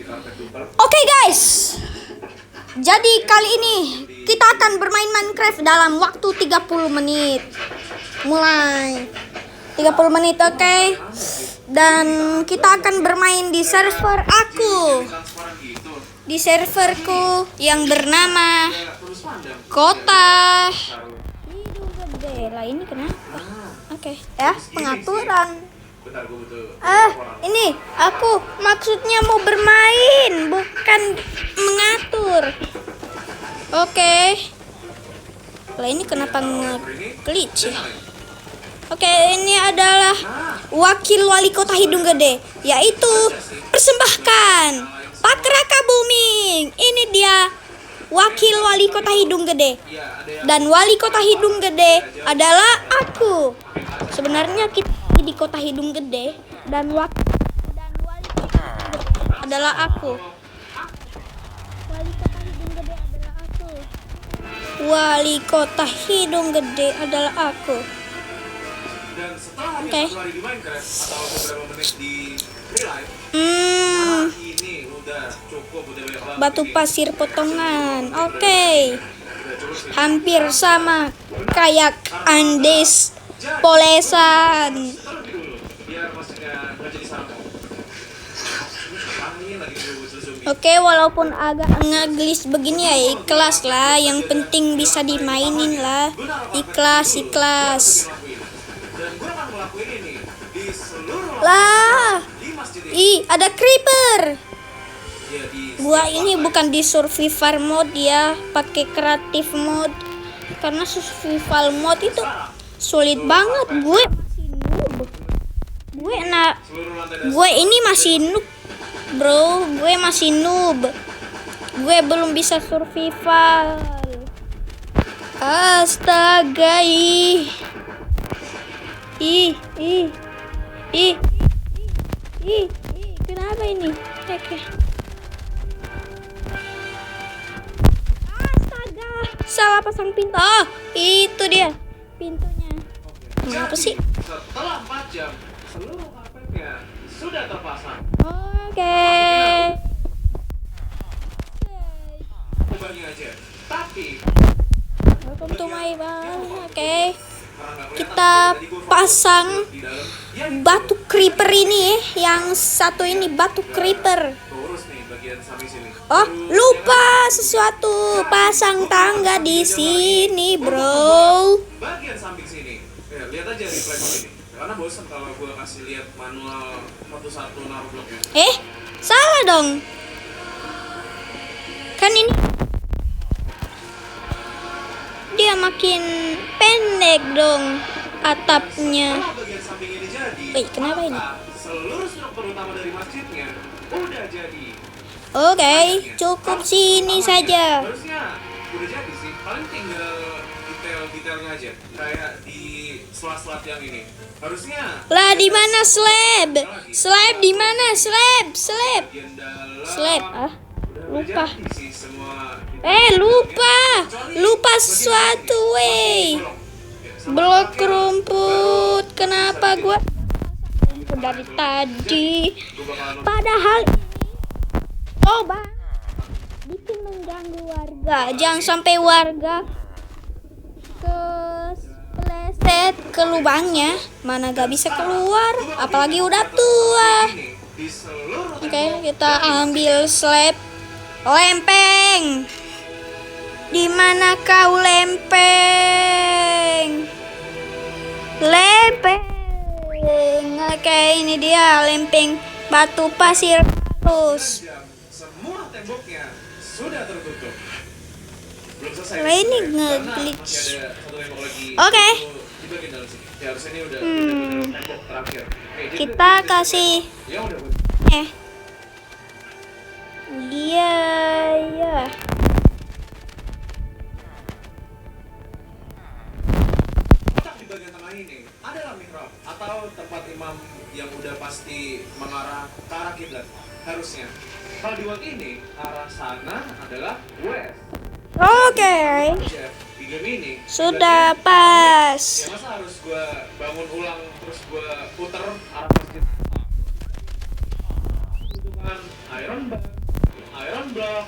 Oke guys, jadi kali ini kita akan bermain Minecraft dalam waktu 30 menit. Mulai 30 menit, oke. Dan kita akan bermain di server aku, di serverku yang bernama Kota Hidung Gede. Lah ini kenapa? Oke, ya, pengaturan. Ini aku maksudnya mau bermain, bukan mengatur. Oke. Lah ini kenapa nge-glitch ya? Oke, ini adalah wakil wali kota Hidung Gede, yaitu persembahkan Pak Raka Booming. Ini dia wakil wali kota Hidung Gede. Dan wali kota Hidung Gede adalah aku. Sebenarnya kita di kota Hidung Gede dan wali kota Hidung Gede adalah aku. Wali kota Hidung Gede adalah aku. Wali kota Hidung Gede adalah aku. Oke. Batu pasir potongan. Oke. Hampir sama kayak Andes Polesan. Oke, walaupun agak ngeglis begini ya, ikhlas lah. Yang penting bisa dimainin lah. Ikhlas. Lah. Ada creeper. Gua ini bukan di survival mode ya, pakai kreatif mode. Karena survival mode itu sulit banget. Gue ini masih noob, bro. Gue masih noob. Gue belum bisa survival. Astaga, kenapa ini? Oke. Astaga, salah pasang pintu. Oh, itu dia pintunya. Kenapa sih? Setelah 4 jam, seluruh karpetnya sudah terpasang. Oke. Ubahnya aja. Tapi Welcome to my bar. Oke. Kita pasang batu creeper ini, yang satu ini batu creeper. Oh, lupa sesuatu. Pasang tangga di sini, bro. Bagian samping sini. Ya, lihat aja replay ini. Karena bosan kalau gua kasih lihat manual satu-satu naruh bloknya. Salah dong. Kan ini dia makin pendek dong atapnya. Kalau bagian samping ini jadi, Wait, kenapa ini? seluruh struktur utama dari masjidnya udah jadi. Oke, cukup sini saja. Harusnya udah jadi sih. Paling tinggal detail-detailnya aja. Kayak di selat-selat yang ini. Harusnya Lah, di mana slab? Slab di mana? Slab. bagian dalam Slab. Lupa. jadi sih semua. Lupa sesuatu, wey. Blok rumput. Kenapa gua dari tadi? Padahal coba bikin mengganggu warga. Jangan sampai warga kepleset ke lubangnya. Mana gak bisa keluar, apalagi udah tua. Di seluruh Oke, kita ambil slab. Lempeng. Di mana kau lempeng? Lempeng. Oke, ini dia lempeng batu pasir halus. semua temboknya sudah tertutup. Belum selesai. Lah, ini Karena nge-glitch. masih ada satu tembok lagi. Oke. Itu di bagian dalam sini. Ya, harusnya ini udah tembok terakhir. Dia Kita udah- kasih Ya udah. ya. Kotak di bagian tengah ini adalah mihrab atau tempat imam yang udah pasti mengarah ke arah kiblat. Harusnya. Kalau di wall ini arah sana adalah west. Oke. Di game ini Sudah pas. ya masa harus gua bangun ulang terus gua puter arah masjid. Iron bar, iron block.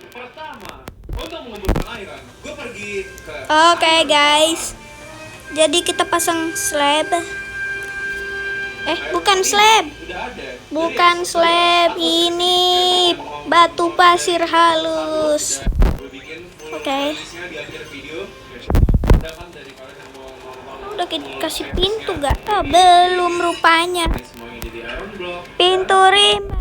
Pertama, untuk mengumpulkan iron, gue pergi ke. Oke guys, jadi kita pasang slab. Bukan slab, Udah ada. bukan slab, ini batu pasir halus. Gue bikin full Oke. listnya di akhir video. Ada kan dari kalian yang mau nonton. Udah kita kasih pintu gak? Belum rupanya. Semuanya jadi iron block. Pintu rimba.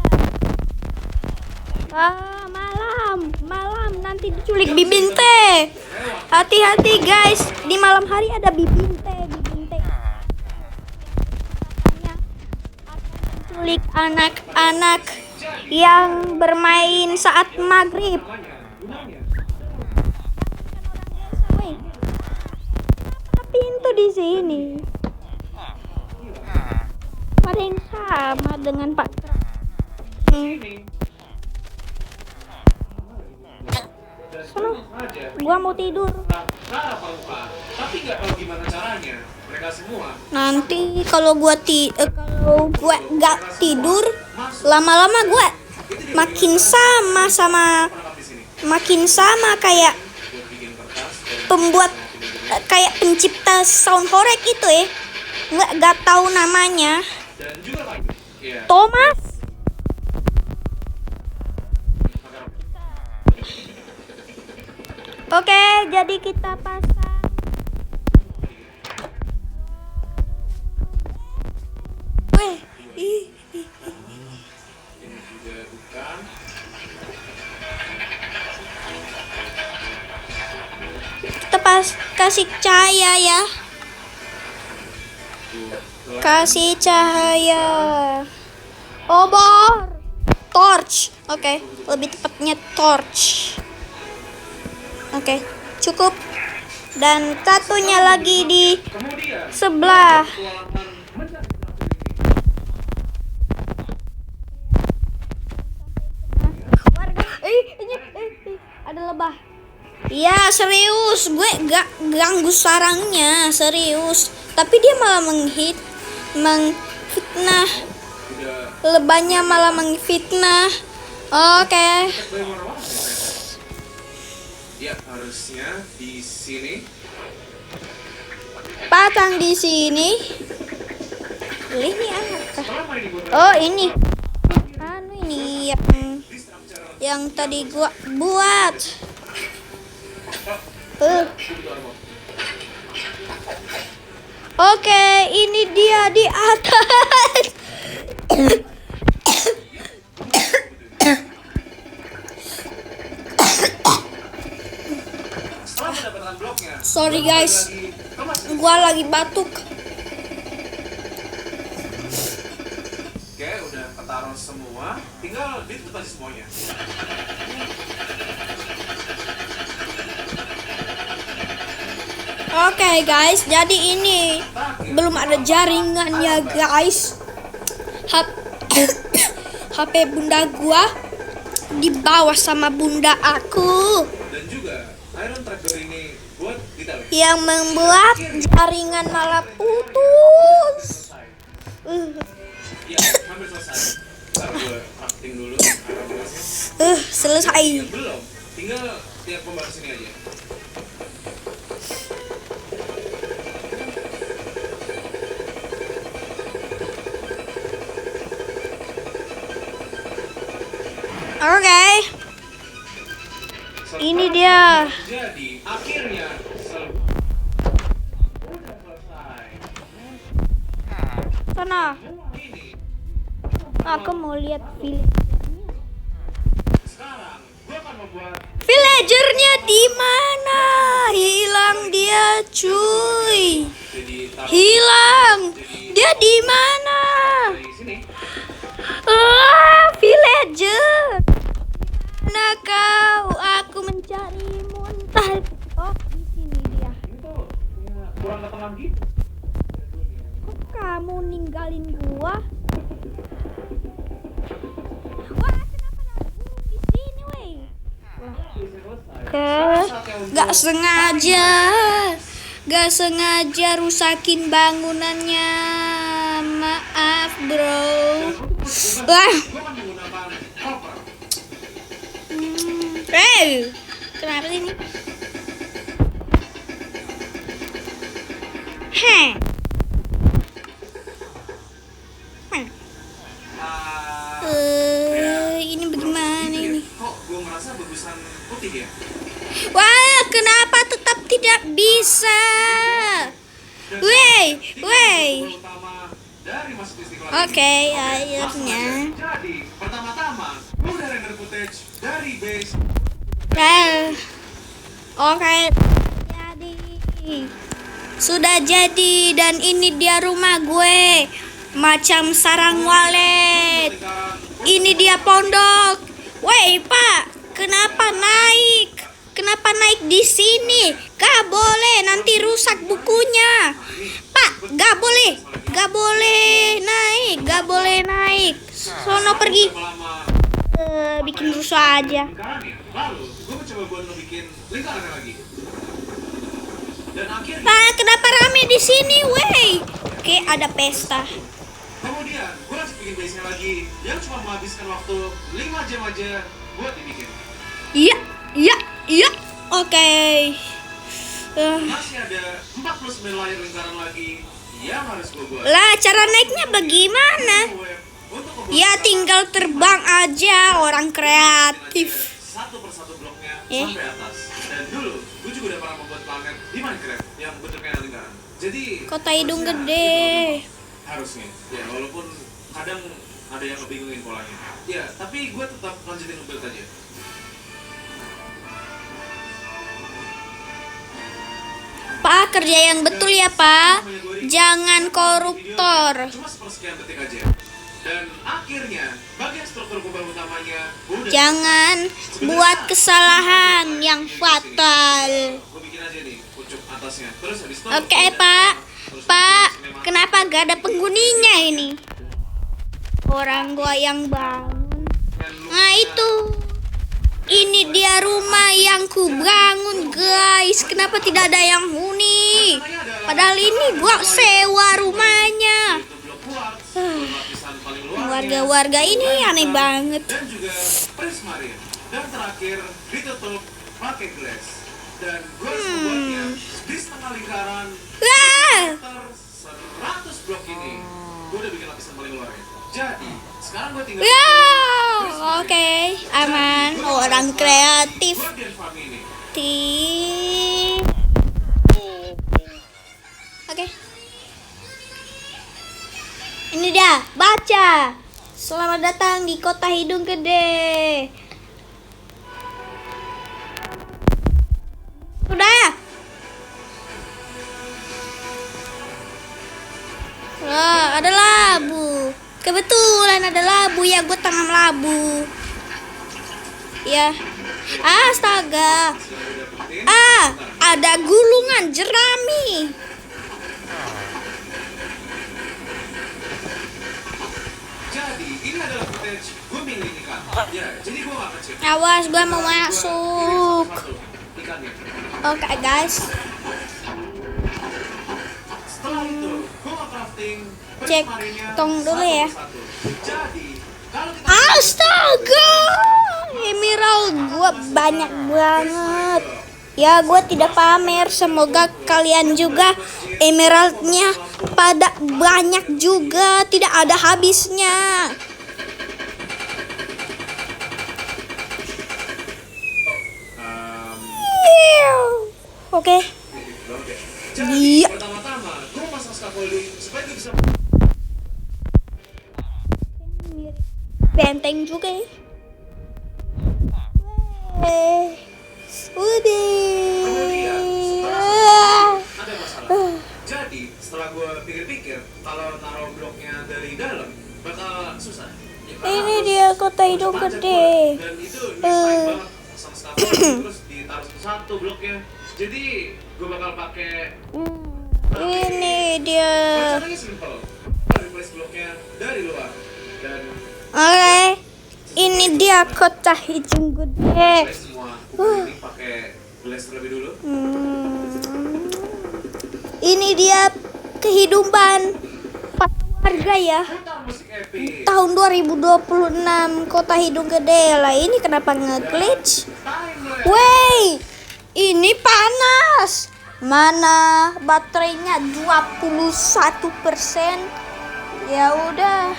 Malam nanti diculik bibinte. Hati-hati guys, di malam hari ada bibinte. Culik anak-anak yang bermain saat maghrib. Woi, kenapa pintu di sini? Ada yang sama dengan Pak. Sono, gua mau tidur. Cara Pak, tapi nggak tahu gimana caranya. Mereka semua Nanti kalau gua nggak tidur, lama-lama gua makin sama kayak buat bikin kertas dan pembuat kayak pencipta sound horek itu ya. Nggak tahu namanya. juga lagi. Iya. Thomas. Oke, jadi kita pasang. Weh, Ini juga bukan. kita kasih cahaya ya. Kasih cahaya. Obor. Torch. Oke, lebih tepatnya torch. Oke, cukup. Dan satunya lagi di Kemudian sebelah. petualangan mencari Warga, ada lebah. Ya serius, gue gak ganggu sarangnya, serius. Tapi dia malah mengfitnah. udah Lebahnya malah mengfitnah. Oke. ya harusnya di sini. Pasang di sini. Ini apa? Selama ini gue Oh ini. Anu ini yang tadi gua buat. Oke, ini dia di atas. setelah mendapatkan bloknya. Sorry guys, gua lagi batuk. Oke, udah ketaruh semua. Tinggal ditutup aja semuanya. Oke guys, jadi ini belum ada jaringan ya guys. HP bunda gua dibawa sama bunda aku Dan juga iron tracker ini buat detail. yang membuat jaringan malah putus. Ya, hampir selesai. Ntar gue crafting dulu iron gelasnya. Selesai. Yang belum, tinggal tiap pembaru sini aja. Oke, ini dia. Jadi akhirnya udah selesai. Sana, Ini aku mau lihat sekarang gue akan membuat villagernya di mana? Hilang dia, cuy. jadi taruh Hilang. Dia di mana? dari sini. Villager. Mana kau? Aku mencarimu entah. Oh, di sini dia. Ini tuh ya, kurang ketengan gitu. Kok kamu ninggalin gua? Wah, kenapa ada burung di sini, weh? Gak sengaja rusakin bangunannya. Maaf, bro. Wah. Gue akan menggunakan koper. Kenapa sih ini? Heh. Ini bagaimana ini? Kok gue merasa bagusan putih ya? Wah, kenapa tetap tidak bisa? Wey. Utama dari masuk Istiqlal. Oke, Langsung akhirnya. aja. Jadi, pertama-tama, gue udah render footage dari base. Oke. Jadi. Sudah jadi dan ini dia rumah gue. Macam sarang walet. Ini dia pondok. Wey, Pak, kenapa naik? Kenapa naik di sini? Gak boleh, nanti rusak bukunya. Pak, gak boleh. Gak boleh naik, gak boleh naik. Sono pergi. Bikin rusuh aja. Lalu, gue mencoba buat ngebikin lingkarannya lagi. Dan akhirnya, Pak, kenapa rame di sini, wey? Oke, ada pesta. kemudian gue langsung bikin base-nya lagi yang cuma menghabiskan waktu 5 jam aja buat dibikin. Iya. Oke. Masih ada 49 layar lingkaran lagi yang harus gue buat. Lah, cara naiknya bagaimana? Untuk Ya tinggal terbang aja, orang kreatif. satu persatu bloknya Eh. sampai atas. Dan dulu, gue juga udah pernah membuat planet di Minecraft yang bentuknya lingkaran. Jadi Kota hidung harusnya gede. harusnya, ya walaupun kadang ada yang ngebingungin polanya. Ya, tapi gue tetap lanjutin nge-build aja. Pak, kerja yang betul ya, Pak. Jangan koruptor. Cuma sepersekian detik aja. Dan akhirnya, bagian struktur kubah utamanya udah Jangan buat kesalahan yang fatal. Gue bikin aja nih, pucuk atasnya. Terus habis itu Oke, Pak. Pak, kenapa gak ada penghuninya ini? Orang gua yang bangun. Nah, itu. Ini dia rumah yang ku bangun, guys. Kenapa tidak ada yang huni? Padahal ini gua sewa rumahnya. Warga-warga ini aneh banget. Dan juga prismarin. Dan terakhir ditutup pakai glass. Dan gue harus membuatnya di setengah lingkaran Wah, meter 100 blok ini. Gue udah bikin lapisan paling luarnya. Jadi sekarang gue tinggal oke, aman. Orang kreatif. bagian farm ini. Oke. Ini dia, baca. Selamat datang di Kota Hidung Gede. Udah. Ada labu. Kebetulan ada labu ya, gue tanam labu. Ya. Astaga. Ada gulungan jerami. Jadi ini adalah footage gue milih ikan. Ya, jadi gue gak kecil. Awas, gue mau masuk. Ikannya. Oke, guys. Setelah itu, gue crafting Cek prismarinnya tong dulu ya. satu-persatu. Jadi, kalau kita Astaga, emerald gua banyak banget. Ya, gua tidak pamer. Semoga kalian juga emeraldnya pada banyak juga, tidak ada habisnya. Oke. Jadi, Iya. pertama-tama, gue pasang scaffolding supaya gue bisa Benteng juga ya. kemudian Udah. ada masalah. Jadi, setelah gue pikir-pikir, kalau naruh bloknya dari dalam, bakal susah. Ya, karena Ini harus dia Kota Hidung panjang Gede. banget. Dan itu nyusahin banget pasang scaffolding, terus ditaruh satu bloknya. Jadi, gue bakal pakai Ini dia. caranya simple. Replace bloknya dari luar. Dan Oke. Ini dia Kota Hidung Gede. saya semua ini pakai glass terlebih dulu. Ini dia kehidupan harga ya. Putar musik epic. Tahun 2026 Kota Hidung Gede lah, ini kenapa nge-glitch? Timeless. Wey, ini panas. Mana baterainya 21%. Ya udah.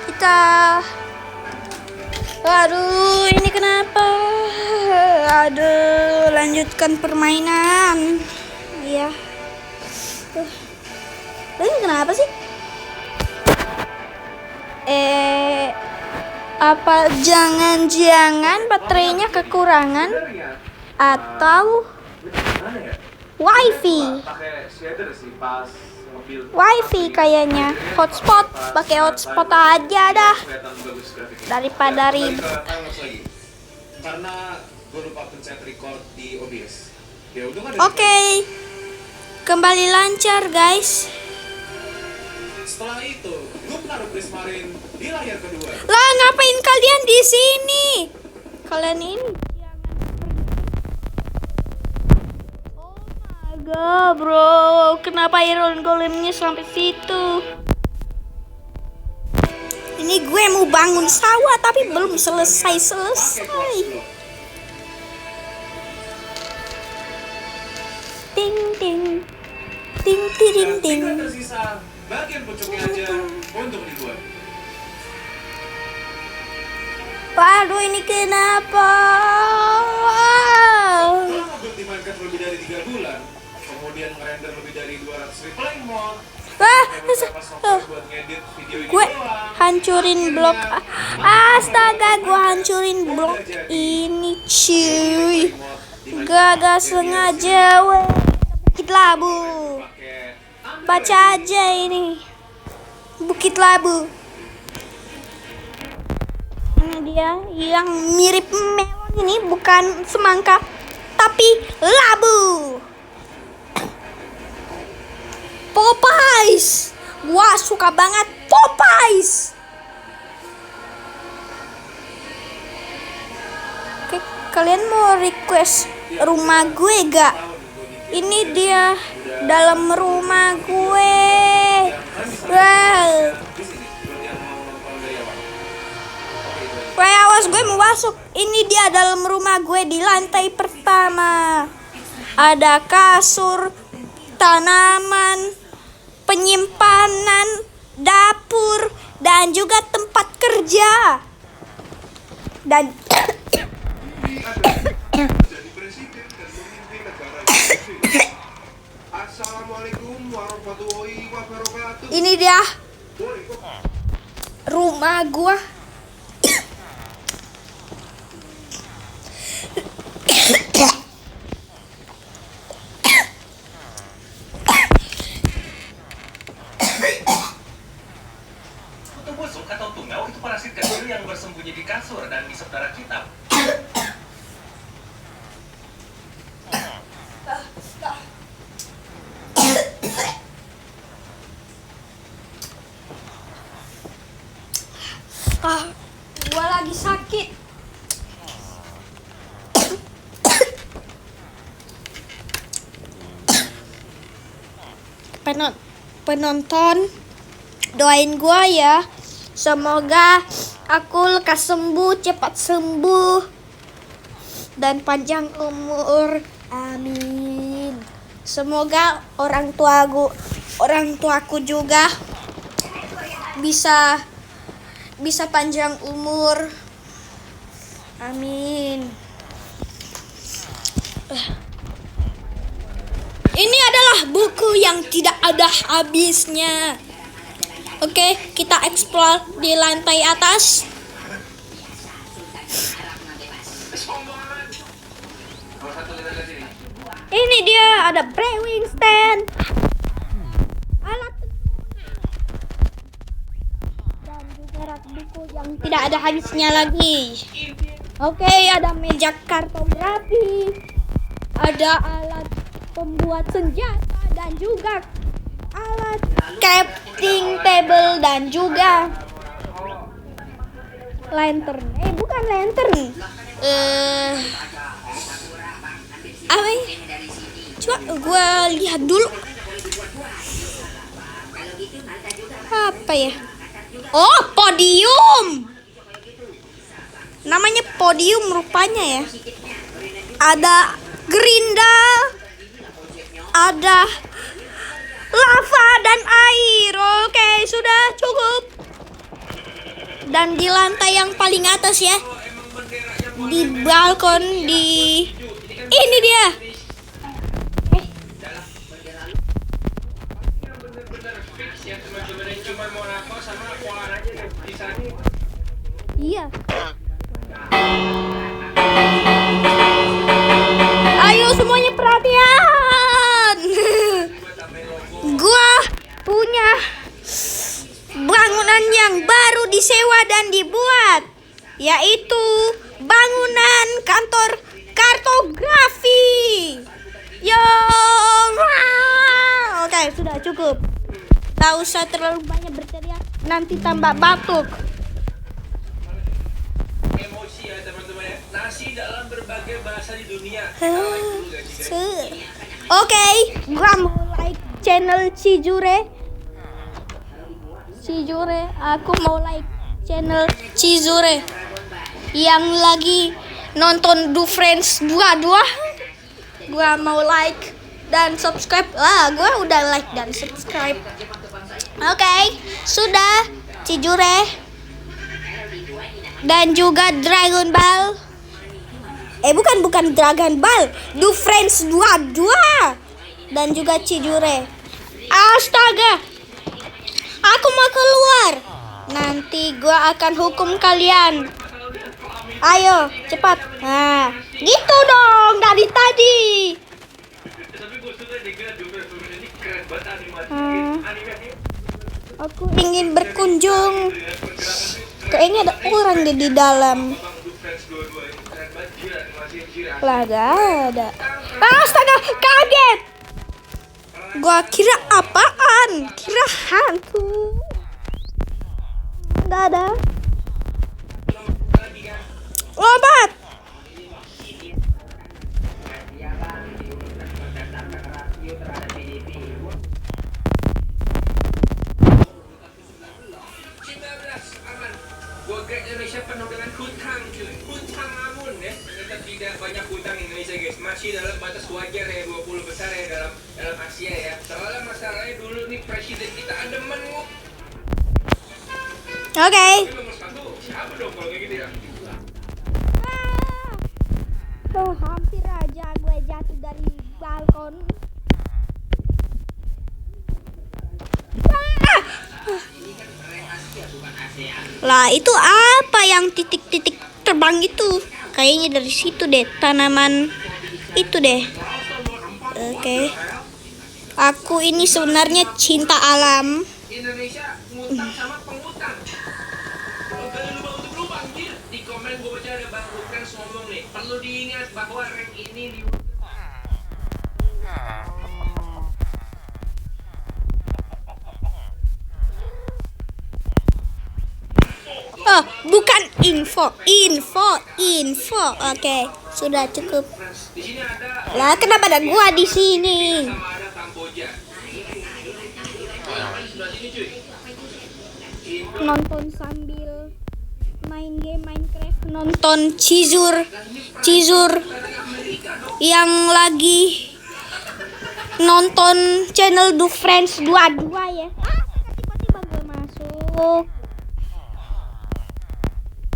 Kita aduh, ini kenapa? Aduh, lanjutkan permainan. Iya. Ini kenapa sih? Apa jangan-jangan baterainya kekurangan atau Gimana ya? wifi? Pakai shader sih pas mobil. Wifi kayaknya. Hotspot, pakai hotspot aja dah Kelihatan bagus grafiknya. daripada Kembali ribet. ke timeless lagi. Karena gue lupa pencet record di OBS. Ya udah nggak ada. Oke. Kembali lancar, guys. Setelah itu, grup naruh Prismarin di layar kedua. Lah, ngapain kalian di sini? Kalian ini oh my god, bro. Kenapa Iron Golemnya sampai situ? Ini gue mau bangun sawah tapi belum Pakai selesai. close block. Ting ting. Ting ting Dan ting. tinggal tersisa bagian pucuknya aja untuk dibuat. Waduh, ini kenapa? Kalau mobil dimainkan lebih dari 3 bulan, kemudian ngerender lebih dari 200 replay mode, Wah, beberapa software buat ngedit video ini gue doang. hancurin blok. Astaga, gue hancurin blok ini, cuy. Gak sengaja, weh. Bukit Labu. Baca aja ini. Bukit Labu. Ini dia yang mirip melon ini, bukan semangka, tapi labu. Popeyes. Wah, suka banget Popeyes. Oke, kalian mau request rumah gue gak? Ini dia dalam rumah gue. Wow. Wah, awas, gue mau masuk. Ini dia dalam rumah gue di lantai pertama. Ada kasur, tanaman, penyimpanan, dapur, dan juga tempat kerja. Dan Jadi presiden dan memimpin negara ini. Assalamualaikum warahmatullahi wabarakatuh. ini dia Boleh kok. rumah gua. Kutu busuk atau tungau itu parasit kecil yang bersembunyi di kasur dan di saudara kita. Gua lagi sakit. Penonton, doain gua ya. Semoga aku lekas sembuh, cepat sembuh, dan panjang umur. Amin. Semoga orang tuaku juga bisa panjang umur. Amin. Ini adalah buku yang tidak ada habisnya. Oke, kita explore di lantai atas. Ini dia, ada brewing stand, alat dan juga rak buku yang tidak ada habisnya lagi. Oke, ada meja kartografi, ada alat pembuat senjata dan juga alat crafting table dan juga lantern. Bukan lantern. Apa ini? Coba gue lihat dulu. Apa ya? Oh, podium. Namanya podium rupanya ya. Ada gerinda, ada lava dan air. Oke, sudah cukup. Dan di lantai yang paling atas ya, di balkon, ini dia. Iya. Ayo semuanya perhatian. Gua punya bangunan yang baru disewa dan dibuat, yaitu bangunan kantor kartografi. Yo. Oke, sudah cukup. Gak usah terlalu banyak berteriak, nanti tambah batuk. Emosi ya teman-teman ya. Nasi dalam berbagai bahasa di dunia. Oke, gua mau like channel Cijure. Aku mau like channel Cijure yang lagi nonton Do Friends 22. Gua mau like dan subscribe. Gua udah like dan subscribe. Oke, sudah Cijure dan juga Dragon Ball. Bukan Dragon Ball, Do Friends 22 dan juga Cijure. Astaga, aku mau keluar. Nanti gua akan hukum kalian. Ayo, cepat. Nah, gitu dong dari tadi. Tapi gue suka deh ini keren banget animasi. Aku ingin berkunjung. Kayaknya ada orang di dalam. Lah, gak ada. Astaga, kaget. Gua kira apaan? Kira hantu. Gak ada. Obat. Indonesia penuh dengan hutang cuy. Hutang amun ya. Ternyata tidak banyak hutang Indonesia guys. Masih dalam batas wajar ya, 20 besar ya dalam Asia ya. Soalnya masalahnya dulu nih presiden kita ada mengu. Oke. Nomor 1 siapa dong kalau kayak gitu ya? Tuh hampir aja gue jatuh dari balkon. Lah, itu apa yang titik-titik terbang itu? Kayaknya dari situ deh, tanaman itu deh. Oke. Aku ini sebenarnya cinta alam. Indonesia ngutang sama pengutang. Kalau kalian lupa untuk lupa anjir. Di komen gue baca ada Bang Bukan ngomong nih. Perlu diingat bahwa rank ini di Oh, bukan info. Oke, sudah cukup. di sini ada Lah, kenapa ada gua di sini? sama ada Kamboja. Sebelah sini cuy. Nonton sambil main game Minecraft, nonton Cizur yang lagi nonton channel Do Friends 22 ya. Tiba-tiba gue masuk.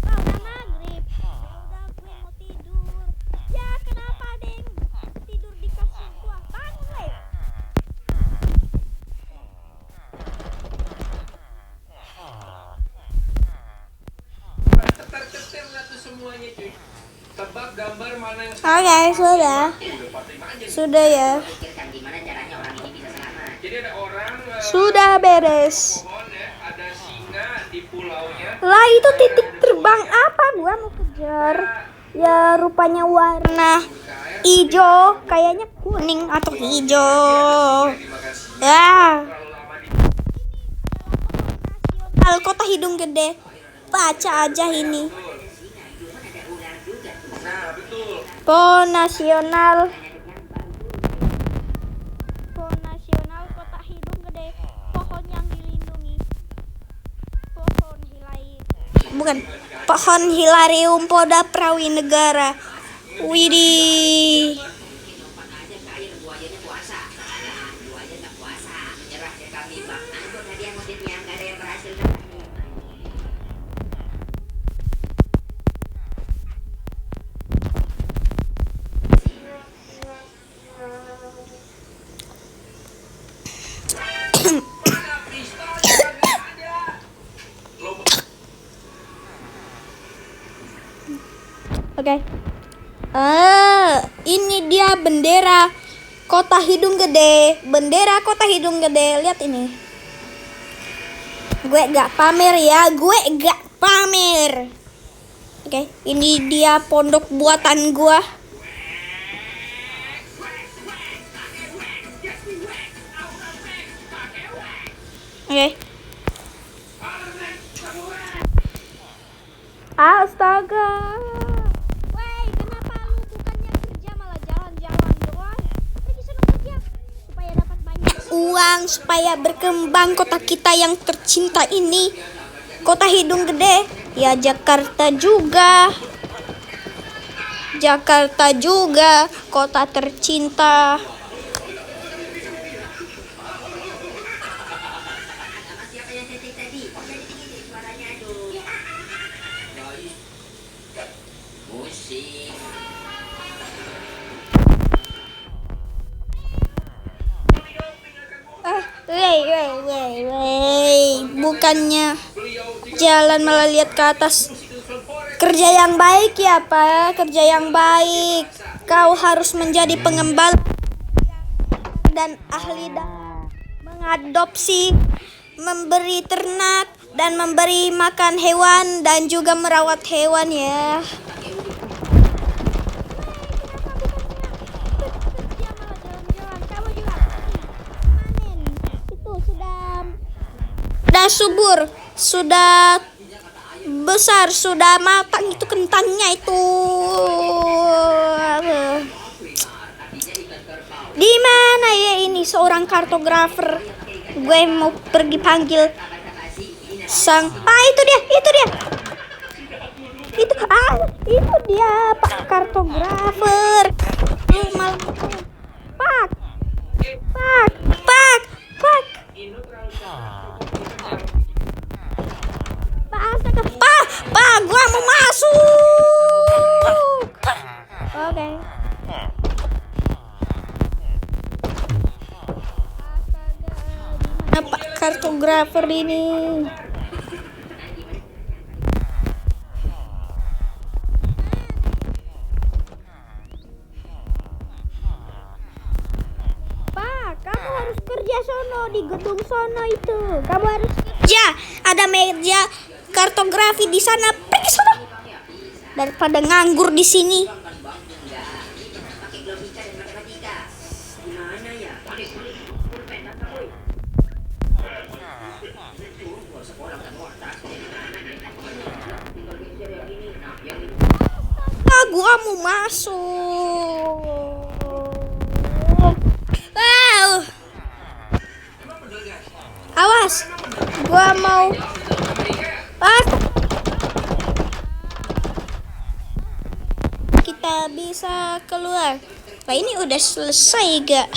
Udah maghrib. Udah gue mau tidur. Ya kenapa deng? Tidur di kasur gua. Bangun weh. Teter-teter lah tuh semuanya cuy. Tebak gambar mana yang Oke, sudah. Sudah ya. Jadi ada orang Sudah beres. pohon ya, ada singa di pulaunya. Lah, itu titik terbang apa? Gua mau kejar. Ya rupanya warna hijau, kayaknya kuning atau hijau. Ya. Nasional Kota Hidung Gede. Baca aja ini. Nah, betul. PON Nasional Kota Hidung Gede. Pohon yang dilindungi. bukan. Pohon Hilarium Poda Prawinegara. Widih. Oke. Ini dia bendera Kota Hidung Gede. Bendera Kota Hidung Gede. Lihat ini. Gue gak pamer ya. Gue gak pamer. Oke. Ini dia pondok buatan gue. Oke. Astaga. Wey, kenapa lu bukannya kerja malah jalan-jalan doang? Pergi sana kerja supaya dapat banyak uang, supaya berkembang kota kita yang tercinta ini. Kota Hidung Gede. Ya Jakarta juga. Jakarta juga kota tercinta. Wey. Bukannya jalan malah lihat ke atas. Kerja yang baik ya Pak, kerja yang baik. Kau harus menjadi pengembala dan ahli dalam mengadopsi, memberi ternak dan memberi makan hewan dan juga merawat hewan ya. Sudah subur, sudah besar, sudah matang itu kentangnya itu. Di mana ya ini seorang kartografer? Gue mau pergi panggil sang. Itu dia. Itu dia Pak kartografer. Lu malah Pak. Pak, gua mau masuk. Oke. Mana Pak kartografer ini? Pak, kamu harus kerja sono di gedung sono itu. Kamu harus kerja. Ada meja kartografi di sana. Pergi sana. Daripada nganggur di sini. Gua mau masuk. Wow. Awas. Gua mau. Kita bisa keluar. Nah, ini udah selesai gak?